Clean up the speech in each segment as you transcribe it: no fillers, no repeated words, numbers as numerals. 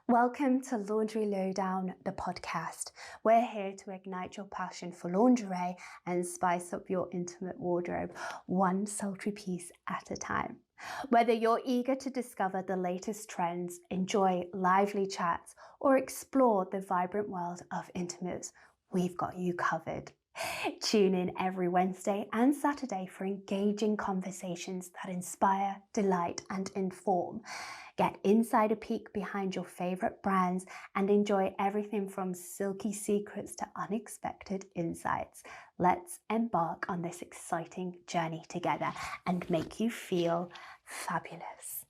Welcome to Laundry Lowdown, the podcast. We're here to ignite your passion for lingerie and spice up your intimate wardrobe, one sultry piece at a time. Whether you're eager to discover the latest trends, enjoy lively chats, or explore the vibrant world of intimates, we've got you covered. Tune in every Wednesday and Saturday for engaging conversations that inspire, delight, and inform. Get insider peek behind your favorite brands and enjoy everything from silky secrets to unexpected insights. Let's embark on this exciting journey together and make you feel fabulous.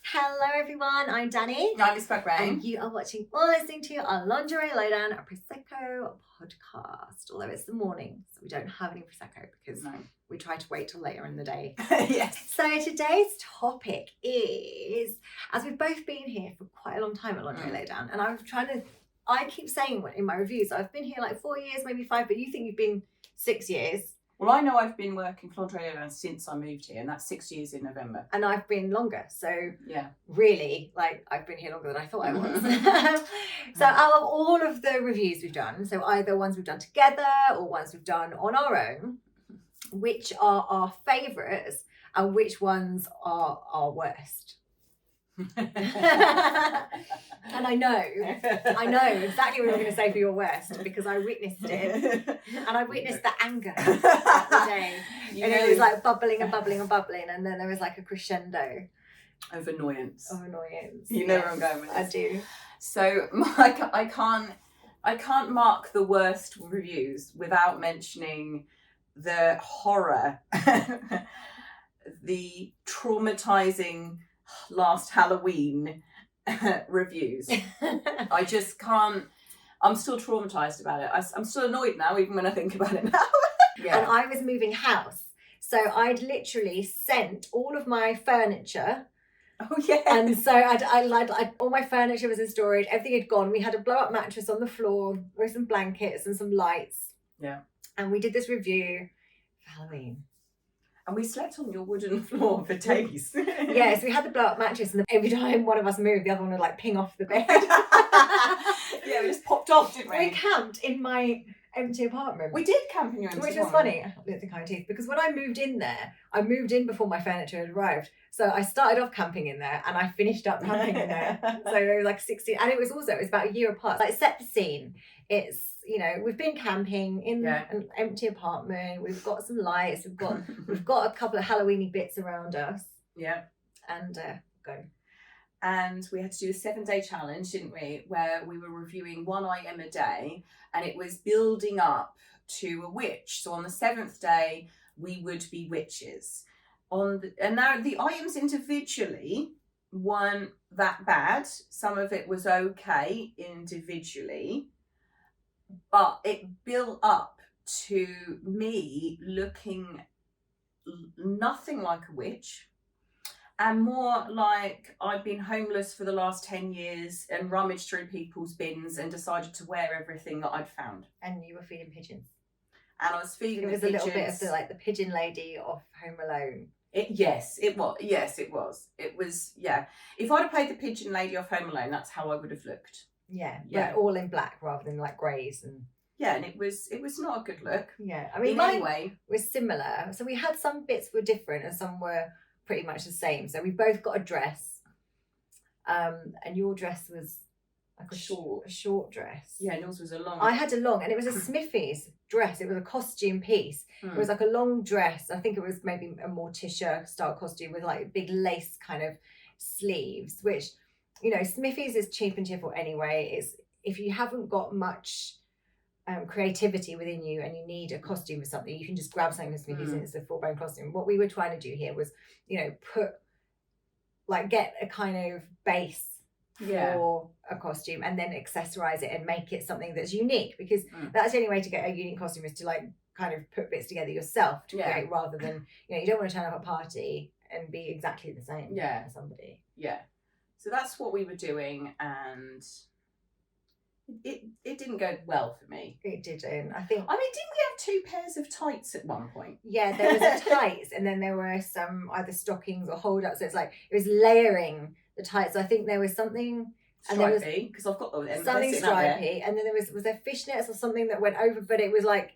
Hello everyone, I'm Danny. I'm Miss Rain. And you are watching or listening to our Lingerie Lowdown, a Prosecco podcast. Although it's the morning, so we don't have any Prosecco because we try to wait till later in the day. Yes. So today's topic is, as we've both been here for quite a long time at Lingerie Lowdown, and I keep saying in my reviews, I've been here like 4 years, maybe 5, but you think you've been 6 years. Well, I know I've been working for Lingerie Lowdown since I moved here, and that's 6 years in November. And I've been longer, so yeah, really, I've been here longer than I thought I was. So out of all of the reviews we've done, so either ones we've done together or ones we've done on our own, which are our favourites and which ones are our worst? And I know exactly what you're going to say for your worst because I witnessed it, and I witnessed the anger that the day, and it was like bubbling and bubbling and bubbling, and then there was like a crescendo of annoyance. You know where I'm going with this. I do. So I can't mark the worst reviews without mentioning the horror, the traumatizing last Halloween reviews. I just can't. I'm still traumatized about it. I'm still annoyed now, even when I think about it now. Yeah. And I was moving house, so I'd literally sent all of my furniture. Oh yeah. And so I all my furniture was in storage. Everything had gone. We had a blow-up mattress on the floor with some blankets and some lights. Yeah. And we did this review for Halloween. And we slept on your wooden floor for days. Yeah, so we had the blow-up mattress, and every time one of us moved, the other one would like ping off the bed. Yeah, we just popped off, didn't we? We camped in my empty apartment. We did camp in your empty apartment. Which was funny. I don't think I did, because when I moved in there, I moved in before my furniture had arrived. So I started off camping in there, and I finished up camping in there. So it was like 16, and it was about a year apart. Like, set the scene. It's, we've been camping in an empty apartment. We've got some lights. We've got a couple of Halloweeny bits around us. Yeah. And go. And we had to do a 7-day challenge, didn't we? Where we were reviewing one item a day, and it was building up to a witch. So on the 7th day, we would be witches. And now the items individually weren't that bad. Some of it was okay individually, but it built up to me looking nothing like a witch, and more like I'd been homeless for the last 10 years and rummaged through people's bins and decided to wear everything that I'd found. And you were feeding pigeons. And I was feeding the pigeons. It was a little bit of the pigeon lady off Home Alone. Yes, it was. It was, yeah. If I'd have played the pigeon lady off Home Alone, that's how I would have looked. Yeah. But all in black rather than like greys and... Yeah, and it was not a good look. Yeah. I mean, mine was similar. So we had some bits were different and some were pretty much the same. So we both got a dress. And your dress was like a short dress. Yeah, yours was a long. I had a long, and it was a Smithy's dress. It was a costume piece. It was like a long dress. I think it was maybe a Morticia style costume with like big lace kind of sleeves, which, Smithy's is cheap and cheerful anyway. It's, if you haven't got much creativity within you and you need a costume or something, you can just grab something from Smithy's and it's a full-blown costume. What we were trying to do here was, get a kind of base for a costume and then accessorize it and make it something that's unique, because that's the only way to get a unique costume, is to kind of put bits together yourself to create, rather than you don't want to turn up at a party and be exactly the same as somebody. So that's what we were doing, and it didn't go well for me. It didn't. I mean, didn't we have 2 pairs of tights at one point? Yeah, there was a tights, and then there were some either stockings or hold ups. So it's like it was layering the tights. I think there was something. Stripy, because I've got something stripy, and then was there fishnets or something that went over, but it was like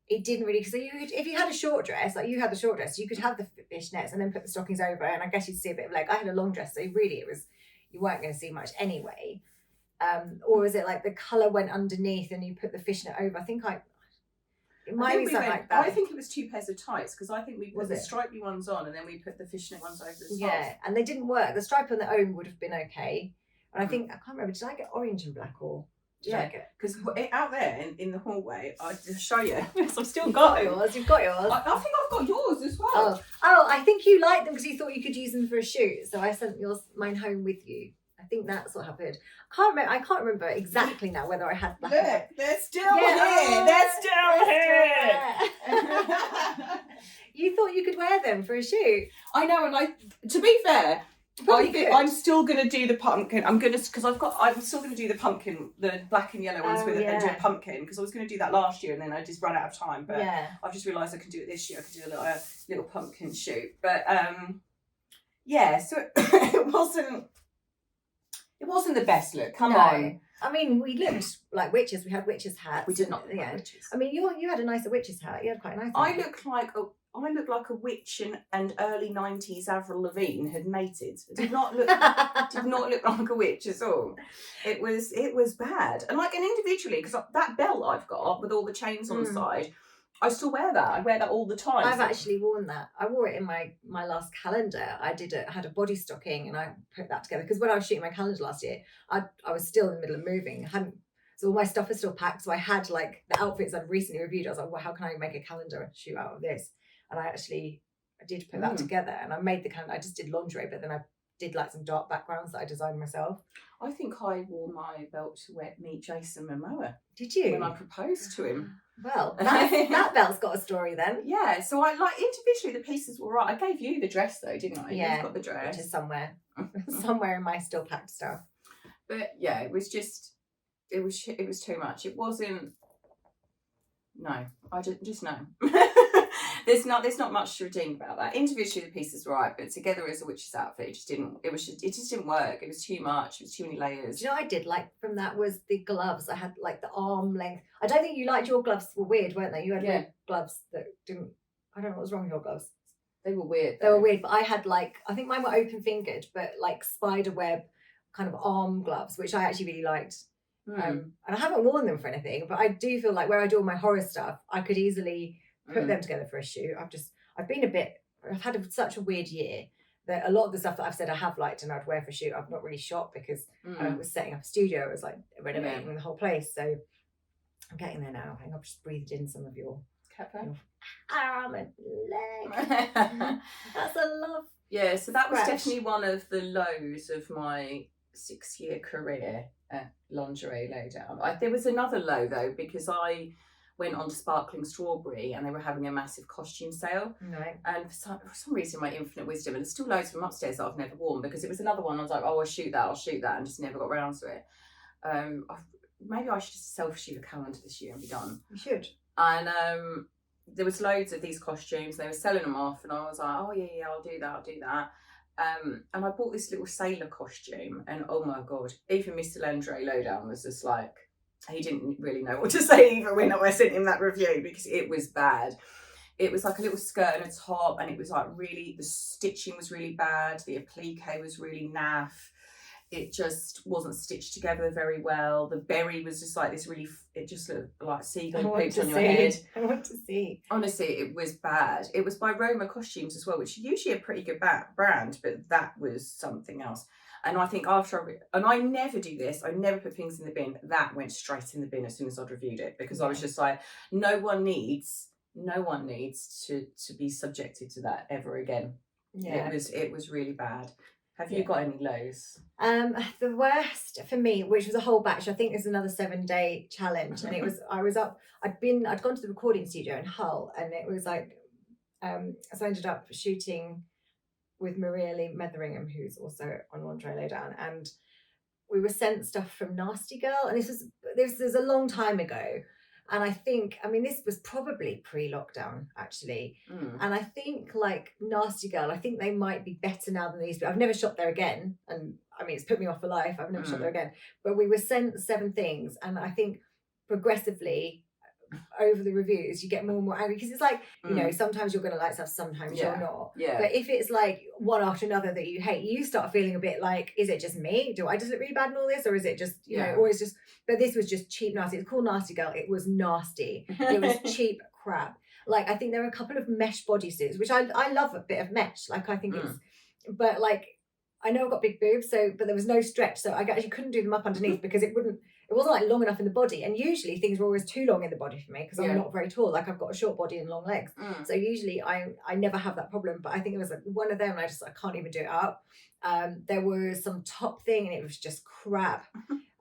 it didn't really. So if you had a short dress, like you had the short dress, you could have the fishnets and then put the stockings over, and I guess you'd see a bit of leg. I had a long dress, so really you weren't going to see much anyway. Or was it like the colour went underneath and you put the fishnet over? It might be something like that. I think it was 2 pairs of tights, because I think we put the stripy ones on and then we put the fishnet ones over the top. Yeah, and they didn't work. The stripe on their own would have been okay. And I think, I can't remember, did I get orange and black or did I get? Because out there in the hallway, I'll just show you. Yes, I've still You've got yours. You've got yours. I think I've got yours as well. Oh, I think you liked them because you thought you could use them for a shoot. So I sent mine home with you. I think that's what happened. I can't remember exactly now whether I had black. Look, they're still here. They're still here. You thought you could wear them for a shoot. I know, and to be fair, I'm still going to do the pumpkin. I'm still going to do the pumpkin, the black and yellow ones and do a pumpkin, because I was going to do that last year and then I just ran out of time. But I've just realised I can do it this year. I can do a little pumpkin shoot. But so it wasn't the best look. Come on. I mean, we looked like witches. We had witches' hats. We did not look like witches. I mean, you had a nicer witch's hat. You had quite a nice I look like a witch and early 90s Avril Lavigne had mated. It did not look like a witch at all. It was bad. And like, and individually, because that belt I've got with all the chains on the side, I still wear that. I wear that all the time. I've actually worn that. I wore it in my last calendar. I had a body stocking and I put that together because when I was shooting my calendar last year, I was still in the middle of moving. So all my stuff is still packed. So I had like the outfits I've recently reviewed. I was like, well, how can I make a calendar shoot out of this? And I did put that together, and I made the calendar. I just did lingerie, but then I did like some dark backgrounds that I designed myself. I think I wore my belt to meet Jason Momoa. Did you? When I proposed to him. Well, that belt's got a story then. Yeah, so I like individually the pieces were right. I gave you the dress though, didn't I? Yeah, you've got the dress. Which is somewhere in my still packed stuff. But yeah, it was too much. It wasn't. No, I just no. There's not much to redeem about that. Individually, the pieces were right, but together as a witch's outfit, it just didn't work. It was too much. It was too many layers. Do you know what I did like from that was the gloves. I had like the arm length. I don't think you liked your gloves. Were weird, weren't they? You had weird gloves that didn't. I don't know what was wrong with your gloves. They were weird. They were weird, but I had I think mine were open fingered, but like spider web kind of arm gloves, which I actually really liked. And I haven't worn them for anything, but I do feel like where I do all my horror stuff, I could easily put them together for a shoot. I've had such a weird year that a lot of the stuff that I've said I have liked and I'd wear for a shoot, I've not really shot because I was setting up a studio. It was like renovating the whole place. So I'm getting there now. I think I've just breathed in some of your arm and leg. That's a love. Yeah, so that was definitely one of the lows of my 6-year career at Lingerie Lowdown. There was another low though, because I went on to Sparkling Strawberry and they were having a massive costume sale. Right. And for some reason, my infinite wisdom, and there's still loads from upstairs that I've never worn because it was another one. I was like, oh, I'll shoot that, and just never got around to it. Maybe I should just self-shoot a calendar this year and be done. You should. And there was loads of these costumes. They were selling them off, and I was like, oh yeah, I'll do that. And I bought this little sailor costume, and oh my god, even Mr. Lingerie Lowdown was just like, he didn't really know what to say even when I sent him that review because it was bad. It was like a little skirt and a top, and it was like really, the stitching was really bad, the applique was really naff. It just wasn't stitched together very well. The berry was just like this really, it just looked like seagull pooped on your head. I want to see. Honestly, it was bad. It was by Roma Costumes as well, which is usually a pretty good brand, but that was something else. And I think and I never do this, I never put things in the bin. That went straight in the bin as soon as I'd reviewed it because I was just like, no one needs to be subjected to that ever again. Yeah. It was really bad. Have you got any lows? The worst for me, which was a whole batch, I think is another 7-day challenge. And it was, I'd gone to the recording studio in Hull, and it was like, so I ended up shooting with Maria Lee Metheringham, who's also on Lingerie Lowdown, and we were sent stuff from Nasty Girl, and this was a long time ago, And I think, I mean, this was probably pre-lockdown actually. And I think like Nasty Girl, I think they might be better now than they used to be. I've never shopped there again. And I mean, it's put me off for life. I've never shopped there again. But we were sent 7 things. And I think progressively over the reviews, you get more and more angry. Because it's like, you know, sometimes you're going to like stuff, sometimes you're not. Yeah. But if it's like one after another that you hate, you start feeling a bit like, is it just me? Do I just look really bad in all this? Or is it just, you know, always just, but this was just cheap, nasty. It's called Nasty Girl. It was nasty. It was cheap crap. Like, I think there are a couple of mesh bodysuits, which I love a bit of mesh. Like, I think it's, but like, I know I've got big boobs, so, but there was no stretch. So I actually couldn't do them up underneath because it wasn't like long enough in the body. And usually things were always too long in the body for me because I'm not very tall. Like, I've got a short body and long legs. So usually I never have that problem. But I think it was like one of them and I can't even do it up. There was some top thing and it was just crap.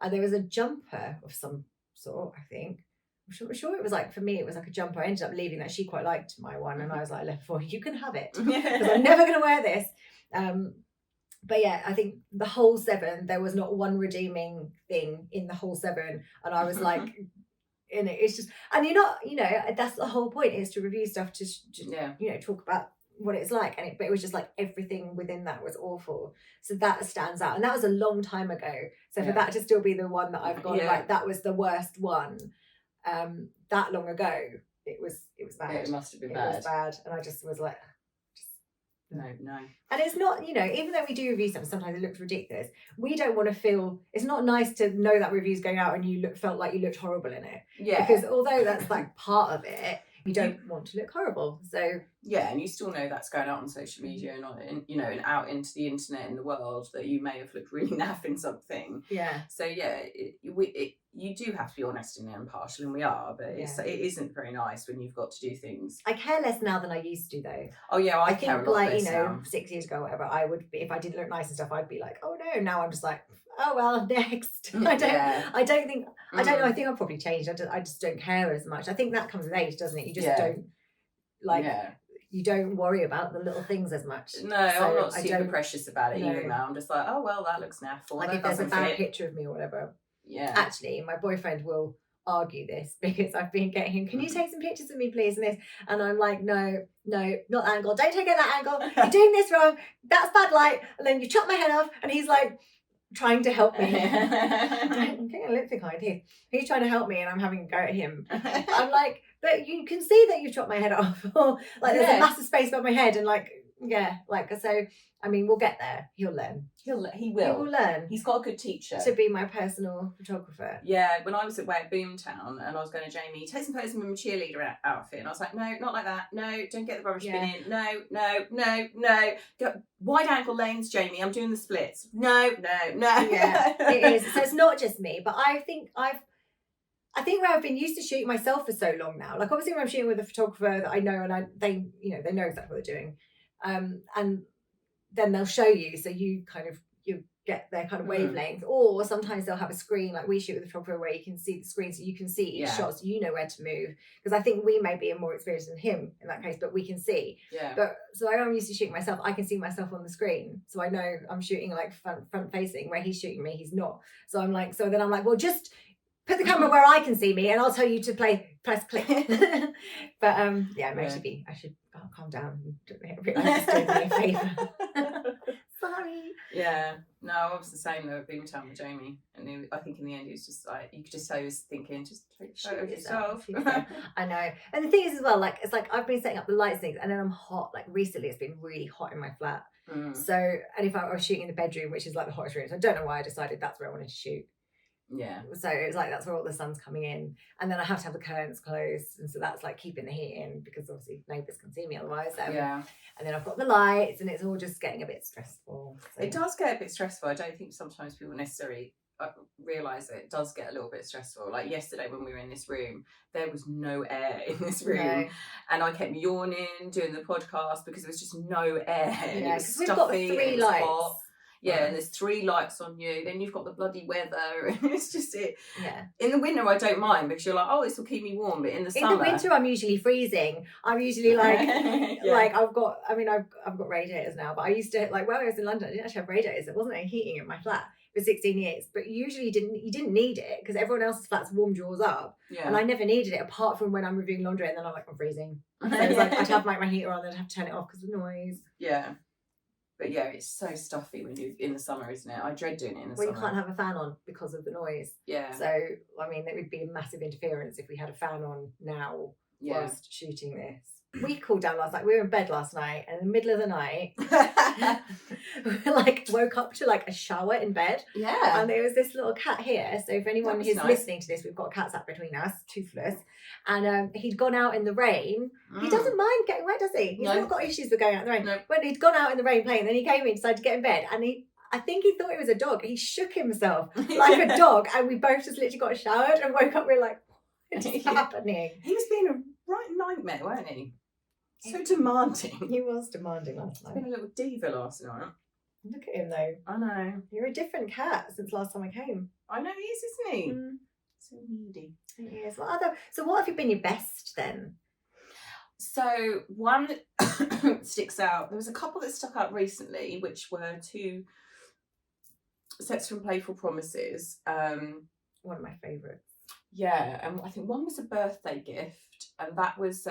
And there was a jumper of some sort, I think. I'm sure it was like, for me, it was like a jumper. I ended up leaving that. She quite liked my one. And I was like, I left for you can have it. Because I'm never going to wear this. But yeah, I think the whole 7, there was not one redeeming thing in the whole 7. And I was like, in it, it's just, and you're not, you know, that's the whole point, is to review stuff, to you know, talk about what it's like. And but it was just like everything within that was awful. So that stands out. And that was a long time ago. So for that to still be the one that I've gone, like, that was the worst one, that long ago, it was bad. It must have been bad. It was bad. And I just was like, No. And it's not, you know, even though we do review something, sometimes it looks ridiculous. We don't want to feel, it's not nice to know that review's going out and you felt like you looked horrible in it. Yeah. Because although that's like part of it, you don't want to look horrible. So yeah, and you still know that's going out on social media and on, you know, and out into the internet in the world, that you may have looked really naff in something. Yeah. So yeah, you do have to be honest and impartial, and we are, but it isn't very nice when you've got to do things. I care less now than I used to, though. Oh yeah, I care think a lot like, less you know, now. 6 years ago or whatever, I would be, if I didn't look nice and stuff, I'd be like, oh no. Now I'm just like, oh well, next. I don't think I don't know. I think I've probably changed. I just don't care as much. I think that comes with age, doesn't it? You just don't like. You don't worry about the little things as much. No, I'm not super precious about it either now. I'm just like, oh well, that looks naff. Like if there's a bad picture of me or whatever. Yeah. Actually, my boyfriend will argue this because I've been getting him, can you take some pictures of me please, and this, and I'm like, no, not that angle, don't take it that angle, you're doing this wrong, that's bad light, and then you chop my head off, and he's like trying to help me. I'm getting a lipstick on my teeth. He's trying to help me and I'm having a go at him. I'm like, but you can see that you've chopped my head off, or like there's a massive space above my head, and like so I mean, we'll get there. He'll learn. He will learn. He's got a good teacher to be my personal photographer. Yeah, when I was away at Boomtown and I was going to Jamie, take some photos of my cheerleader outfit, and I was like, no, not like that. No, don't get the rubbish bin in. No. Go, wide ankle lanes, Jamie. I'm doing the splits. No. Yeah, it is. So it's not just me, but I think where I've been used to shooting myself for so long now. Like obviously when I'm shooting with a photographer that I know and they know exactly what they're doing, and then they'll show you, so you get their kind of wavelength. Or sometimes they'll have a screen, like we shoot with a photographer where you can see the screen, so you can see each shot, so you know where to move. Because I think we may be more experienced than him in that case, but we can see. Yeah. But so I'm used to shooting myself. I can see myself on the screen, so I know I'm shooting like front facing. Where he's shooting me, he's not. So I'm like, well, just put the camera where I can see me, and I'll tell you to press click. But I should calm down and realise it's doing me a favour. Sorry. Yeah. No, I was the same though at Boomtown with Jamie, and I think in the end it was just like you could just tell he was thinking, just take a photo of yourself. I know. And the thing is as well, like it's like I've been setting up the lights things, and then I'm hot. Like recently, it's been really hot in my flat. So, and if I was shooting in the bedroom, which is like the hottest room, so I don't know why I decided that's where I wanted to shoot. Yeah. So it was like that's where all the sun's coming in, and then I have to have the curtains closed, and so that's like keeping the heat in because obviously neighbours can see me otherwise. And then I've got the lights, and it's all just getting a bit stressful. So. It does get a bit stressful. I don't think sometimes people necessarily realise that it does get a little bit stressful. Like yesterday when we were in this room, there was no air in this room, and I kept yawning doing the podcast because there was just no air. Yeah, and it was stuffy. We've got 3 lights. Hot. Yeah, and there's 3 lights on you. Then you've got the bloody weather, and it's just it. Yeah. In the winter, I don't mind because you're like, oh, this will keep me warm. But in the summer, in the winter, I'm usually freezing. I'm usually like, like I've got radiators now. But I used to like when I was in London, I didn't actually have radiators. There wasn't any heating in my flat for 16 years, but usually you didn't need it because everyone else's flats warmed yours up, and I never needed it apart from when I'm reviewing laundry, and then I'm like, I'm freezing. So it's like I'd have my heater on, then I'd have to turn it off because of the noise. Yeah. But yeah, it's so stuffy when you're in the summer, isn't it? I dread doing it in the summer. Well, you can't have a fan on because of the noise. Yeah. So, I mean, there would be a massive interference if we had a fan on now whilst shooting this. We cooled down last night. We were in bed last night, and in the middle of the night, we like woke up to like a shower in bed. Yeah. And there was this little cat here. So if anyone who's listening to this, we've got a cat sat between us, toothless. And he'd gone out in the rain. He doesn't mind getting wet, does he? He's not got issues with going out in the rain. No. But he'd gone out in the rain playing, then he came in, decided to get in bed, and I think he thought it was a dog. He shook himself like a dog, and we both just literally got showered and woke up. We were like, what is happening? He was being a right nightmare, weren't he? So demanding. He was demanding last night. He's been a little diva last night. Look at him though. I know. You're a different cat since last time I came. I know he is, isn't he? So needy. He is. So what have you been your best then? So one sticks out. There was a couple that stuck out recently, which were 2 sets from Playful Promises. One of my favourites. Yeah, and I think one was a birthday gift, and that was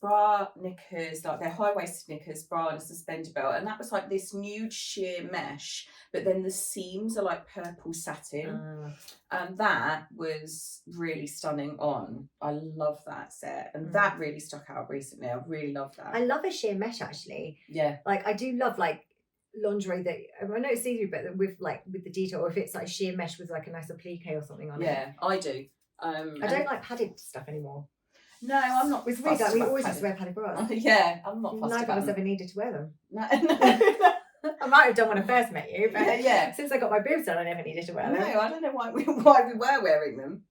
bra, knickers, like they're high-waisted knickers, bra and a suspender belt, and that was like this nude sheer mesh, but then the seams are like purple satin, and that was really stunning on. I love that set, and that really stuck out recently. I really love that. I love a sheer mesh actually. Yeah, like I do love like lingerie that I know it's see-through, but with the detail, or if it's like sheer mesh with like a nice applique or something on it. Yeah, I do. I don't like padded stuff anymore. No, I'm not. It's weird. Like, we always used to wear padded bras. Yeah, I'm not fussed Neither about of us them. ever needed to wear them. No. I might have done when I first met you, but yeah. Since I got my boobs done, I never needed to wear them. No, I don't know why we were wearing them.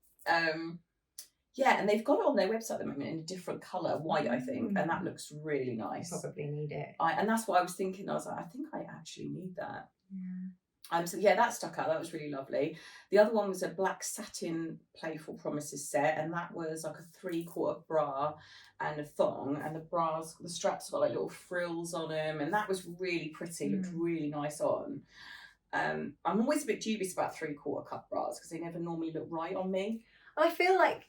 Yeah, and they've got it on their website at the moment in a different colour, white, I think, and that looks really nice. Probably need it. And that's what I was thinking. I was like, I think I actually need that. Yeah. So yeah, that stuck out. That was really lovely. The other one was a black satin Playful Promises set, and that was like a 3/4 bra and a thong, and the straps got like little frills on them, and that was really pretty. Looked really nice on. I'm always a bit dubious about 3/4 cup bras because they never normally look right on me. I feel like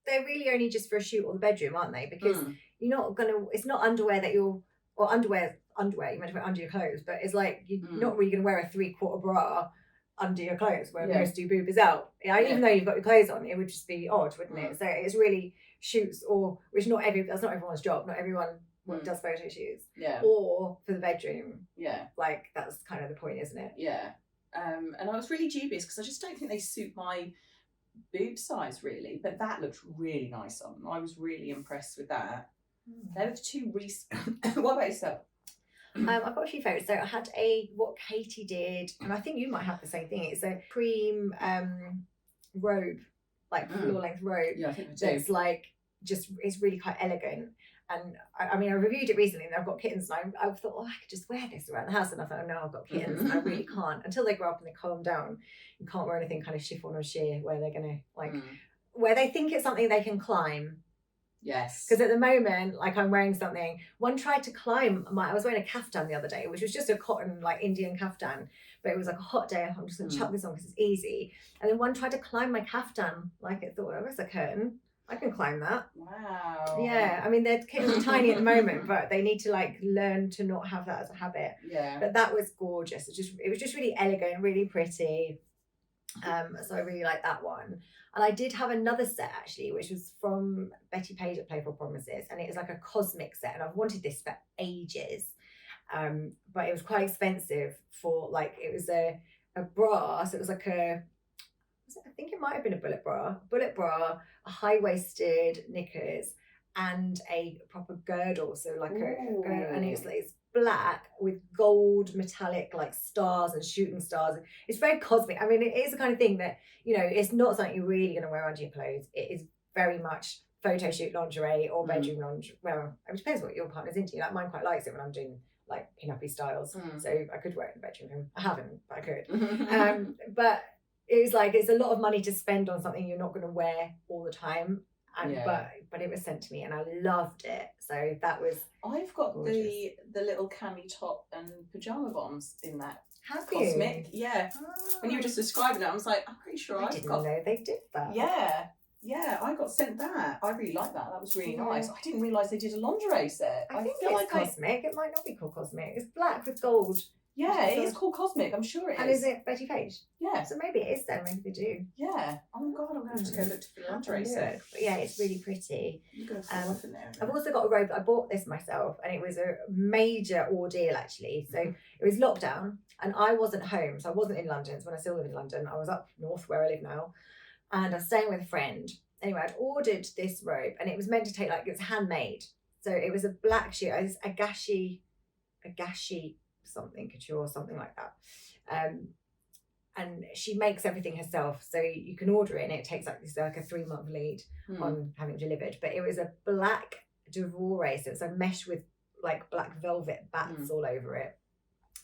they're really only just for a shoot or the bedroom, aren't they? Because you're not gonna. It's not underwear that you're, or underwear. You meant to wear under your clothes, but it's like you're not really gonna wear a 3/4 bra under your clothes where most of your boob is out. Even though you've got your clothes on, it would just be odd, wouldn't it? So it's really shoots, or which that's not everyone's job. Not everyone does photo shoots. Yeah. Or for the bedroom. Yeah. Like that's kind of the point, isn't it? Yeah. And I was really dubious because I just don't think they suit my boob size really, but that looked really nice on. I was really impressed with that. There were 2 recent. What about yourself? I've got a few favourites. So I had what Katie did, and I think you might have the same thing. It's a cream robe, like floor length robe. Yeah, I think we do. That's like it's really quite elegant. And I mean, I reviewed it recently, and I've got kittens, and I thought, I could just wear this around the house. And I thought, oh, no, I've got kittens, and I really can't until they grow up and they calm down. You can't wear anything kind of chiffon or sheer where they're gonna where they think it's something they can climb. Yes. Because at the moment, like I'm wearing something. One tried to climb I was wearing a kaftan the other day, which was just a cotton like Indian kaftan, but it was like a hot day. I'm just gonna chuck this on because it's easy. And then one tried to climb my kaftan, like it thought, that's a curtain. I can climb that. Wow. Yeah, I mean their kittens are tiny at the moment, but they need to like learn to not have that as a habit. Yeah. But that was gorgeous. It was just really elegant, really pretty. So I really like that one. And I did have another set actually, which was from Betty Page at Playful Promises, and it was like a cosmic set, and I've wanted this for ages. But it was quite expensive for like it was a bra, so it was like I think it might have been a bullet bra, a high-waisted knickers, and a proper girdle, so like and it's black with gold metallic like stars and shooting stars. It's very cosmic. I mean, it is the kind of thing that, it's not something you're really going to wear under your clothes. It is very much photo shoot lingerie or bedroom lingerie. Well, it depends what your partner's into. Like mine quite likes it when I'm doing like pin-uppy styles. So I could wear it in the bedroom. I haven't, but I could. But it's a lot of money to spend on something you're not going to wear all the time. But it was sent to me and I loved it. So that was I've got gorgeous. the little cami top and pajama bottoms in that Have Cosmic. you? Yeah. When you were just describing it, I was like, I'm pretty sure I didn't know they did that. Yeah, I got sent that. I really like that. That was really nice. I didn't realise they did a lingerie set. I think it's Cosmic. It might not be called Cosmic. It's black with gold. Yeah, it is called Cosmic. I'm sure it is. And is it Betty Page? Yeah. So maybe it is then. Maybe they do. Yeah. Oh my God, I'm going to have to go look for the lingerie set. But yeah, it's really pretty. You go fall off in there. I've also got a robe. I bought this myself, and it was a major ordeal actually. So it was lockdown, and I wasn't home, so I wasn't in London. So when I still live in London, I was up north where I live now, and I was staying with a friend. Anyway, I'd ordered this robe, and it was meant to take it was handmade. So it was a black sheet, a gashi something couture or something like that. And she makes everything herself, so you can order it, and it takes like a 3-month lead on having it delivered. But it was a black devore, so it's a mesh with like black velvet bats all over it.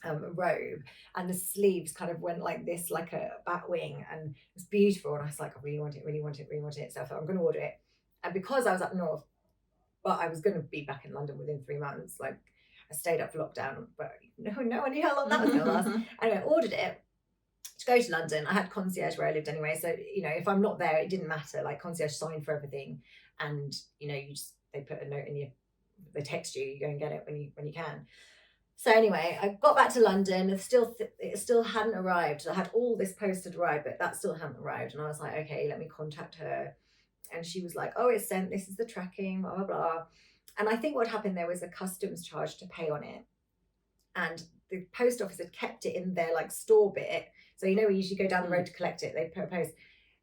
Robe, and the sleeves kind of went like this, like a bat wing, and it was beautiful. And I was like, I really want it. So I thought I'm going to order it. And because I was up north, but I was going to be back in London within 3 months, like I stayed up for lockdown, but no one knew how long that was going to last. Anyway, I ordered it to go to London. I had concierge where I lived anyway, so if I'm not there, it didn't matter. Like concierge signed for everything, and they put a note in they text you go and get it when you can. So anyway, I got back to London, and it still hadn't arrived. I had all this post had arrived, but that still hadn't arrived. And I was like, okay, let me contact her. And she was like, oh, it's sent. This is the tracking, blah, blah, blah. And I think what happened there was a customs charge to pay on it. And the post office had kept it in their like store bit. So we usually go down the road to collect it. They put a post.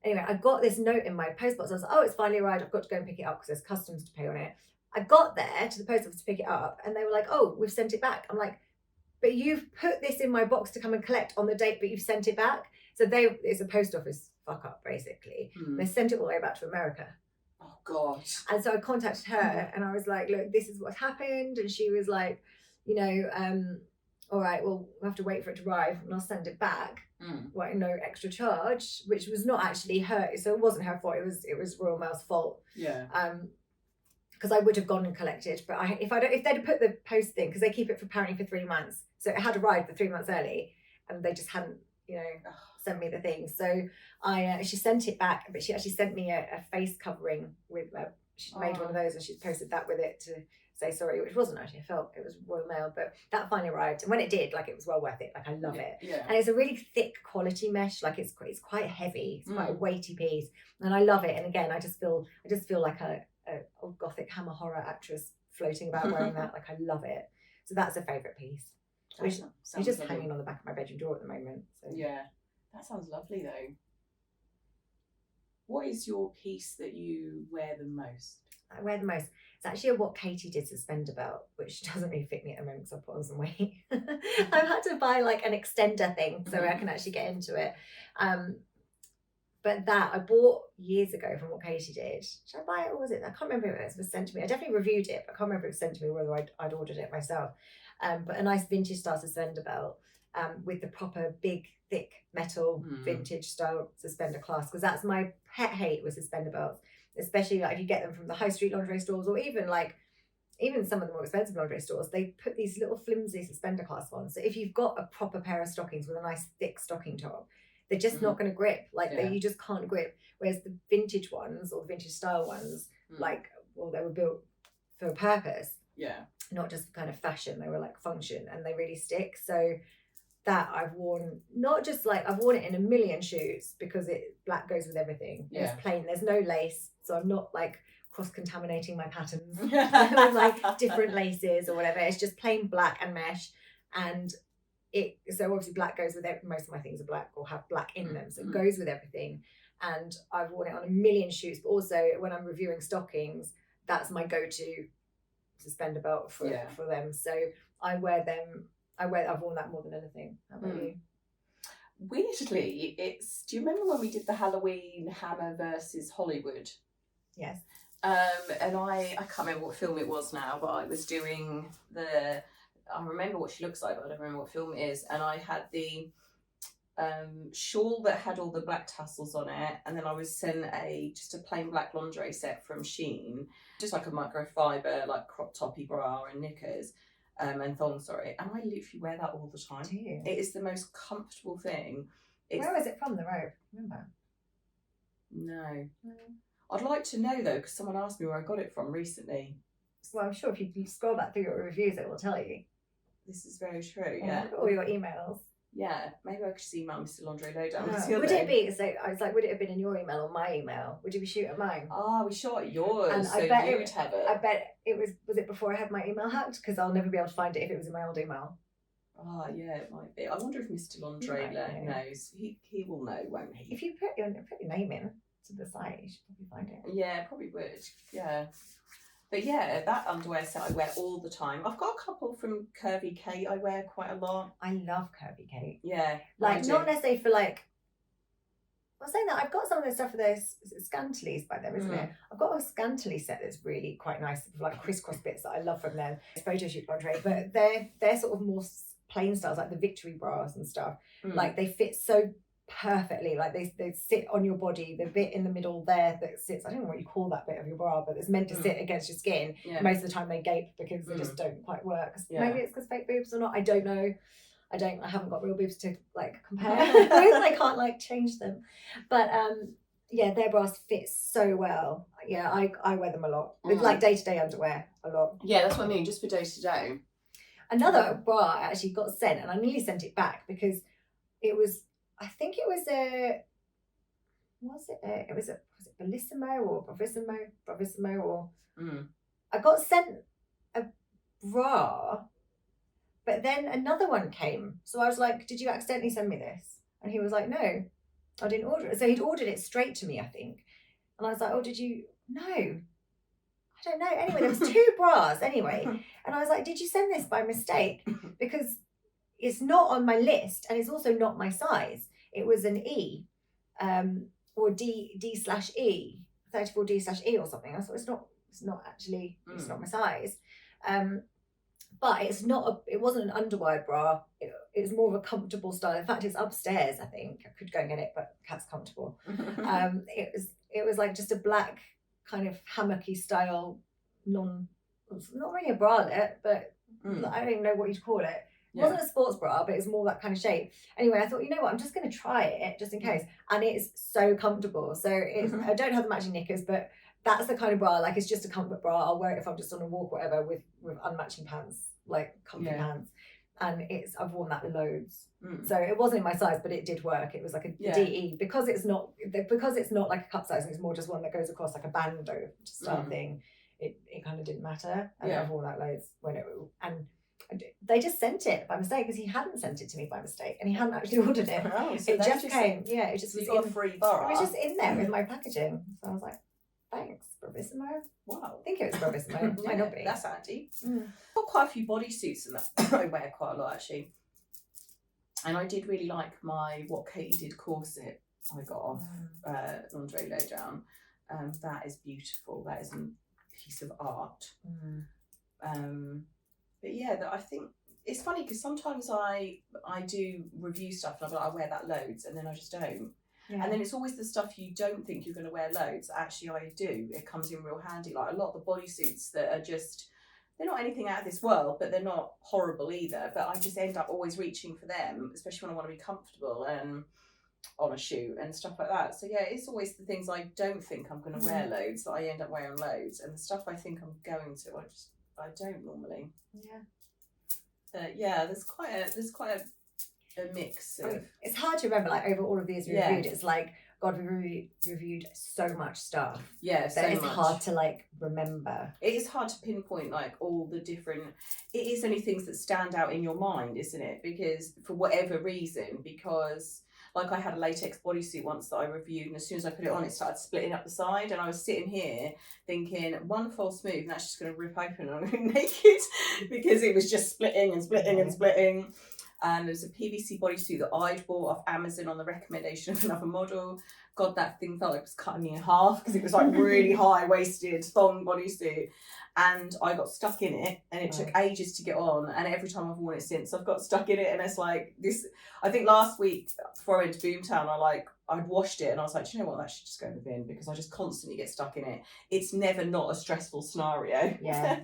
Anyway, I got this note in my post box. I was like, oh, it's finally arrived. I've got to go and pick it up because there's customs to pay on it. I got there to the post office to pick it up, and they were like, oh, we've sent it back. I'm like, but you've put this in my box to come and collect on the date, but you've sent it back. So it's a post office fuck up, basically. They sent it all the way back to America. Oh, God. And so I contacted her, and I was like, look, this is what's happened. And she was like, all right, well, we'll have to wait for it to arrive, and I'll send it back. Like no extra charge, which was not actually her. So it wasn't her fault. It was Royal Mail's fault. Yeah. Because I would have gone and collected, but if they'd have put the post thing, because they keep it apparently for 3 months, so it had arrived for 3 months early, and they just hadn't, sent me the thing. So she sent it back, but she actually sent me a face covering with. She made one of those, and she's posted that with it to say sorry, which wasn't actually a felt. It was Royal Mail, but that finally arrived, and when it did, like it was well worth it. Like I love it, and it's a really thick quality mesh. Like it's quite heavy. It's quite a weighty piece, and I love it. And again, I just feel like a old gothic hammer horror actress floating about wearing that. Like I love it. So that's a favourite piece. Which is just hanging on the back of my bedroom door at the moment. So. Yeah, that sounds lovely though. What is your piece that you wear the most? I wear the most. It's actually what Katie did suspender belt, which doesn't really fit me at the moment because I put on some weight. I've had to buy like an extender thing so I can actually get into it. But that I bought years ago from what Katie did. Should I buy it or was it? I can't remember if it was sent to me. I definitely reviewed it, but I can't remember if it was sent to me or whether I'd ordered it myself. But a nice vintage style suspender belt with the proper big, thick metal vintage style suspender clasp, because that's my pet hate with suspender belts, especially like if you get them from the high street lingerie stores or even some of the more expensive lingerie stores. They put these little flimsy suspender clasps on. So if you've got a proper pair of stockings with a nice thick stocking top, they're just not going to grip. You just can't grip. Whereas the vintage ones or the vintage style ones, they were built for a purpose. Yeah. Not just kind of fashion. They were like function, and they really stick. So that I've worn, not just like I've worn it in a million shoots because black goes with everything. Yeah. It's plain. There's no lace, so I'm not like cross-contaminating my patterns with like different laces or whatever. It's just plain black and mesh, and so obviously black goes with it. Most of my things are black or have black in them, so it goes with everything. And I've worn it on a million shoots, but also when I'm reviewing stockings, that's my go-to suspender belt for them. So I've worn that more than anything. How about you? Weirdly, do you remember when we did the Halloween Hammer versus Hollywood? Yes. And I can't remember what film it was now, but I was doing I remember what she looks like, but I don't remember what film it is. And I had the shawl that had all the black tassels on it, and then I was sent just a plain black lingerie set from Shein, just like a microfiber, like crop toppy bra and knickers. and thong, sorry, and I literally wear that all the time. Do you? It is the most comfortable thing. Where was it from, the robe? Remember? No. I'd like to know though, because someone asked me where I got it from recently. Well, I'm sure if you scroll back through your reviews, it will tell you. This is very true. Yeah. All your emails. Yeah. Maybe I could just email Mr. Lingerie Lowdown. Would it be? So I was like, would it have been in your email or my email? Would you be shooting at mine? We shot at yours, And so I bet you'd have it. I bet it was. Was it before I had my email hacked? Because I'll never be able to find it if it was in my old email. Yeah, it might be. I wonder if Mr. Lingerie knows. He will know, won't he? If you put your name in to the site, you should probably find it. Yeah, probably would. Yeah. But yeah, that underwear set I wear all the time. I've got a couple from Curvy Kate I wear quite a lot. I love Curvy Kate. Yeah. Like, not necessarily for like, I was saying that I've got some of the stuff for those Scantilies by them, isn't it? I've got a Scantily set that's really quite nice, with like crisscross bits that I love from them. It's photo shoot lingerie, but they're sort of more plain styles, like the Victory bras and stuff. Like, they fit so perfectly, like they sit on your body. The bit in the middle there that sits, I don't know what you call that bit of your bra, but it's meant to sit against your skin. Most of the time they gape because they just don't quite work. Maybe it's because fake boobs or not, I don't know. I haven't got real boobs to like compare with. I can't like change them, but yeah, their bras fit so well. Yeah, I wear them a lot. It's like day-to-day underwear a lot. Yeah, that's what I mean, just for day-to-day. Another bra I actually got sent, and I nearly sent it back because it was, I think it was was it Bellissimo or Bravissimo or I got sent a bra, but then another one came. So I was like, did you accidentally send me this? And he was like, no, I didn't order it. So he'd ordered it straight to me, I think. And I was like, oh, did you? No, I don't know. Anyway, there was 2 bras anyway. And I was like, did you send this by mistake? Because it's not on my list, and it's also not my size. It was an E, or D/E, 34D/E or something. I thought it's not actually, it's not my size. But it wasn't an underwire bra. It was more of a comfortable style. In fact, it's upstairs, I think. I could go and get it, but Kat's comfortable. It was like just a black kind of hammocky style, not really a bralette, but I don't even know what you'd call it. It wasn't a sports bra, but it's more that kind of shape. Anyway, I thought, you know what, I'm just going to try it just in case. And it's so comfortable. So I don't have the matching knickers, but that's the kind of bra, like, it's just a comfort bra. I'll wear it if I'm just on a walk or whatever with unmatching pants, like comfy pants. And I've worn that loads. So it wasn't in my size, but it did work. It was like a DE, because it's not like a cup size, and it's more just one that goes across like a bandeau style thing. It kind of didn't matter. And I've worn that loads and they just sent it by mistake, because he hadn't sent it to me by mistake, and he hadn't actually ordered it. So it just came. It just was a free bar. It was just in there with my packaging. So I was like, thanks, Bravissimo. Wow. I think it was Bravissimo. Might not be. That's handy. I've got quite a few bodysuits and that I wear quite a lot, actually. And I did really like my What Katie Did corset I got off Lingerie Lowdown. That is beautiful. That is a piece of art. But yeah, I think it's funny because sometimes I do review stuff and I'm like, I wear that loads, and then I just don't. And then it's always the stuff you don't think you're going to wear loads. Actually, I do. It comes in real handy. Like a lot of the bodysuits that are just, they're not anything out of this world, but they're not horrible either. But I just end up always reaching for them, especially when I want to be comfortable and on a shoot and stuff like that. So yeah, it's always the things I don't think I'm going to wear loads that I end up wearing loads, and the stuff I think I'm going to, I don't normally. Yeah, there's quite a mix of... I mean, it's hard to remember, like, over all of these reviewed, it's like, God, we reviewed so much stuff. Yeah, so it's much. Hard to, like, remember. It is hard to pinpoint, like, all the different... It is only things that stand out in your mind, isn't it? Because, for whatever reason, because... Like, I had a latex bodysuit once that I reviewed, and as soon as I put it on, it started splitting up the side, and I was sitting here thinking, one false move, and that's just going to rip open and I'm going to be naked, because it was just splitting and splitting and splitting. And there's a PVC bodysuit that I'd bought off Amazon on the recommendation of another model. God, that thing felt like it was cutting me in half, because it was like really high-waisted thong bodysuit. And I got stuck in it, and it took ages to get on. And every time I've worn it since, I've got stuck in it. And it's like this, I think last week before I went to Boomtown, I'd washed it and I was like, do you know what, that should just go in the bin, because I just constantly get stuck in it. It's never not a stressful scenario. Yeah.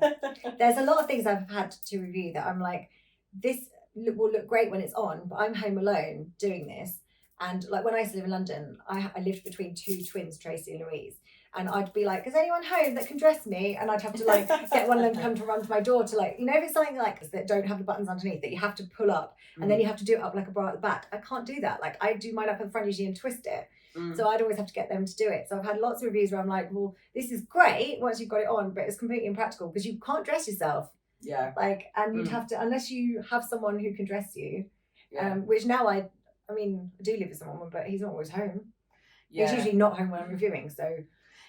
There's a lot of things I've had to review that I'm like, this will look great when it's on, but I'm home alone doing this. And like when I used to live in London, I lived between two twins, Tracy and Louise. And I'd be like, is anyone home that can dress me? And I'd have to like get one of them to come to run to my door to like, you know, if it's something like that don't have the buttons underneath that you have to pull up and then you have to do it up like a bra at the back. I can't do that. Like I do mine up at the front usually and twist it. So I'd always have to get them to do it. So I've had lots of reviews where I'm like, well, this is great once you've got it on, but it's completely impractical because you can't dress yourself. Yeah. Like, and you'd have to, unless you have someone who can dress you, Yeah. which now I do live with someone, but he's not always home. Yeah. He's usually not home when I'm reviewing, so.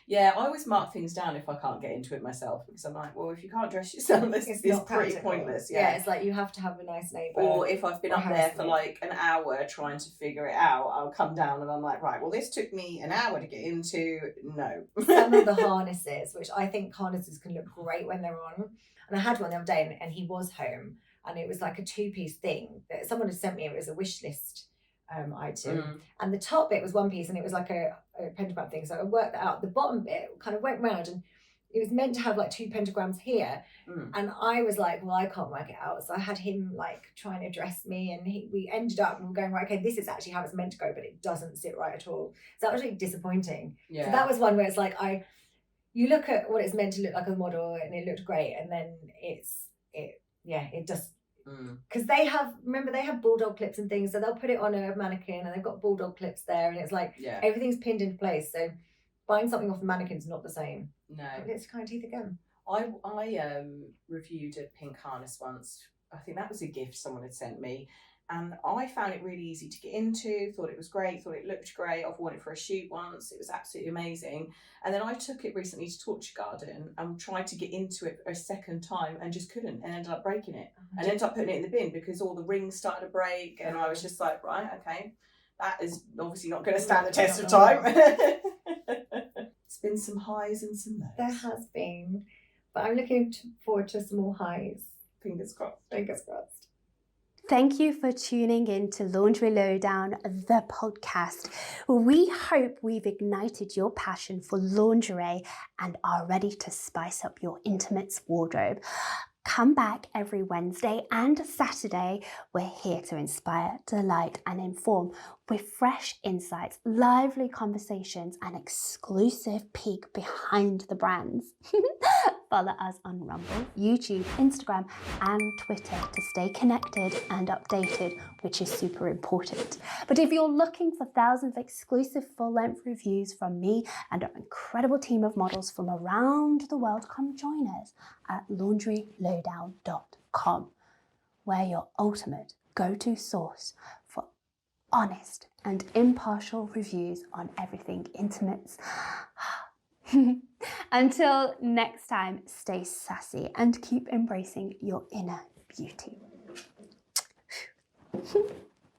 Yeah, I always mark things down if I can't get into it myself, because I'm like, well, if you can't dress yourself, this is pretty practical. pointless. Yeah, it's like you have to have a nice neighbour. Or if I've been up there for like an hour trying to figure it out, I'll come down and I'm like, right, well, this took me an hour to get into. No. Some of the harnesses, which I think harnesses can look great when they're on. And I had one the other day and he was home, and it was like a 2-piece thing that someone had sent me. It was a wish list item, and the top bit was 1 piece and it was like a pentagram thing, so I worked that out. The bottom bit kind of went round and it was meant to have like 2 pentagrams here, and I was like, well, I can't work it out, so I had him like trying to dress me, and we ended up going, right, okay, this is actually how it's meant to go, but it doesn't sit right at all. So that was really disappointing. So that was one where it's like you look at what it's meant to look like as a model and it looked great, and then it just because they have bulldog clips and things, so they'll put it on a mannequin and they've got bulldog clips there, and it's like everything's pinned into place. So buying something off the mannequin's not the same. No. It's kind of teeth again. I reviewed a pink harness once. I think that was a gift someone had sent me, and I found it really easy to get into, thought it was great, thought it looked great. I've worn it for a shoot once, it was absolutely amazing. And then I took it recently to Torture Garden and tried to get into it a second time and just couldn't, and ended up breaking it. And ended up putting it in the bin because all the rings started to break, and I was just like, right, okay, that is obviously not going to stand the test of time. It's been some highs and some lows. There has been, but I'm looking forward to some more highs. Fingers crossed. Fingers crossed. Thank you for tuning in to Lingerie Lowdown, the podcast. We hope we've ignited your passion for lingerie and are ready to spice up your intimates wardrobe. Come back every Wednesday and Saturday. We're here to inspire, delight, and inform with fresh insights, lively conversations, and exclusive peek behind the brands. Follow us on Rumble, YouTube, Instagram, and Twitter to stay connected and updated, which is super important. But if you're looking for thousands of exclusive full-length reviews from me and our incredible team of models from around the world, come join us at lingerielowdown.com, where your ultimate go-to source for honest and impartial reviews on everything intimates. Until next time, stay sassy and keep embracing your inner beauty.